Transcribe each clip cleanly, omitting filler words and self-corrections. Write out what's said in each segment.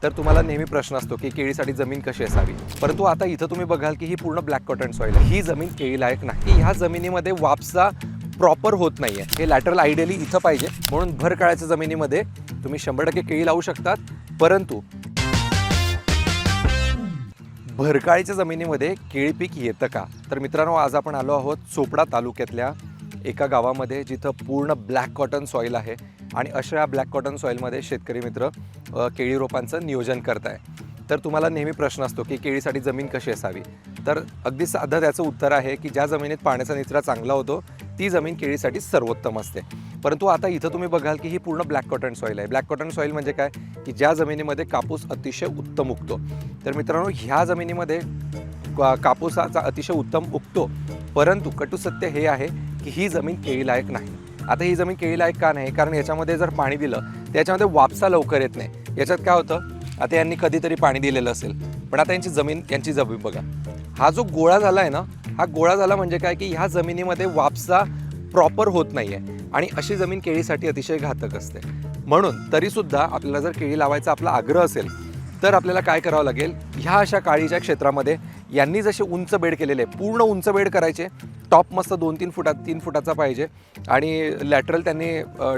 तर तुम्हाला नेहमी प्रश्न असतो की केळीसाठी जमीन कशी असावी. परंतु आता इथं तुम्ही बघाल की ही पूर्ण ब्लॅक कॉटन सॉईल आहे. ही जमीन केळीलायक नाही. ह्या जमिनीमध्ये वापसा प्रॉपर होत नाहीये. हे लॅटरल आयडियली इथं पाहिजे. म्हणून भर काळ्याच्या जमिनीमध्ये तुम्ही 100% केळी लावू शकतात. परंतु भरकाळीच्या जमिनीमध्ये केळी पीक येतं का? तर मित्रांनो, आज आपण आलो आहोत चोपडा तालुक्यातल्या एका गावामध्ये जिथं पूर्ण ब्लॅक कॉटन सॉईल आहे आणि अशा ब्लॅक कॉटन सॉईलमध्ये शेतकरी मित्र केळी रोपांचं नियोजन करत आहे. तर तुम्हाला नेहमी प्रश्न असतो की केळीसाठी जमीन कशी असावी. तर अगदी साधं त्याचं उत्तर आहे की ज्या जमिनीत पाण्याचा निचरा चांगला होतो ती जमीन केळीसाठी सर्वोत्तम असते. परंतु आता इथं तुम्ही बघाल की ही पूर्ण ब्लॅक कॉटन सॉईल आहे. ब्लॅक कॉटन सॉईल म्हणजे काय की ज्या जमिनीमध्ये कापूस अतिशय उत्तम उगतो. तर मित्रांनो, ह्या जमिनीमध्ये कापूसाचा अतिशय उत्तम उगतो, परंतु कटू सत्य हे आहे की ही जमीन केळीलायक नाही. आता ही जमीन केळीलायक का नाही? कारण याच्यामध्ये जर पाणी दिलं तर याच्यामध्ये वापसा लवकर येत नाही. याच्यात काय होतं, आता यांनी कधीतरी पाणी दिलेलं असेल, पण आता यांची जमीन बघा, हा जो गोळा झाला आहे ना, हा गोळा झाला म्हणजे काय की ह्या जमिनीमध्ये वापसा प्रॉपर होत नाही आहे आणि अशी जमीन केळीसाठी अतिशय घातक असते. म्हणून तरीसुद्धा आपल्याला जर केळी लावायचा आपला आग्रह असेल तर आपल्याला काय करावं लागेल, ह्या अशा काळीच्या क्षेत्रामध्ये यांनी जसे उंच बेड केलेले, पूर्ण उंच बेड करायचे. टॉप मस्त 2-3 फुटाचा पाहिजे आणि लॅटरल त्यांनी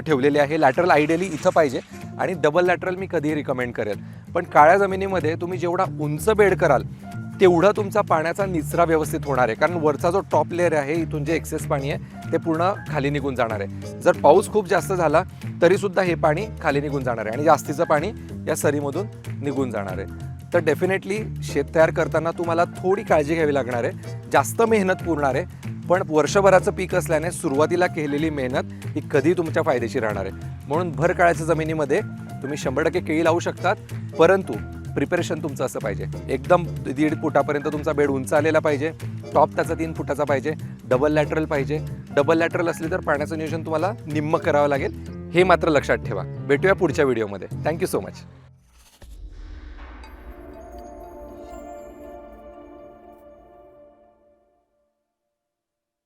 ठेवलेले आहे. लॅटरल आयडियली इथं पाहिजे आणि डबल लॅटरल मी कधीही रिकमेंड करेल. पण काळ्या जमिनीमध्ये तुम्ही जेवढा उंच बेड कराल तेवढा तुमचा पाण्याचा निचरा व्यवस्थित होणार आहे. कारण वरचा जो टॉप लेअर आहे, इथून जे एक्सेस पाणी आहे ते पूर्ण खाली निघून जाणार आहे. जर पाऊस खूप जास्त झाला तरीसुद्धा हे पाणी खाली निघून जाणार आहे आणि जास्तीचं पाणी या सरीमधून निघून जाणार आहे. तर डेफिनेटली शेत तयार करताना तुम्हाला थोडी काळजी घ्यावी लागणार आहे. जास्त मेहनत पुरणार आहे, पण वर्षभराचं पीक असल्याने सुरुवातीला केलेली मेहनत ही कधी तुमच्या फायदेशीर राहणार आहे. म्हणून भर काळ्याच्या जमिनीमध्ये तुम्ही 100% केळी लावू शकतात, परंतु प्रिपरेशन तुमचं असं पाहिजे, एकदम 1.5 फुटापर्यंत तुमचा बेड उंच आलेला पाहिजे. टॉप त्याचा 3 फुटाचा पाहिजे. डबल लॅटरल पाहिजे. डबल लॅटरल असले तर पाण्याचं नियोजन तुम्हाला निम्म करावं लागेल. हे मात्र लक्षात ठेवा. भेटूया पुढच्या व्हिडिओमध्ये. Thank you so much.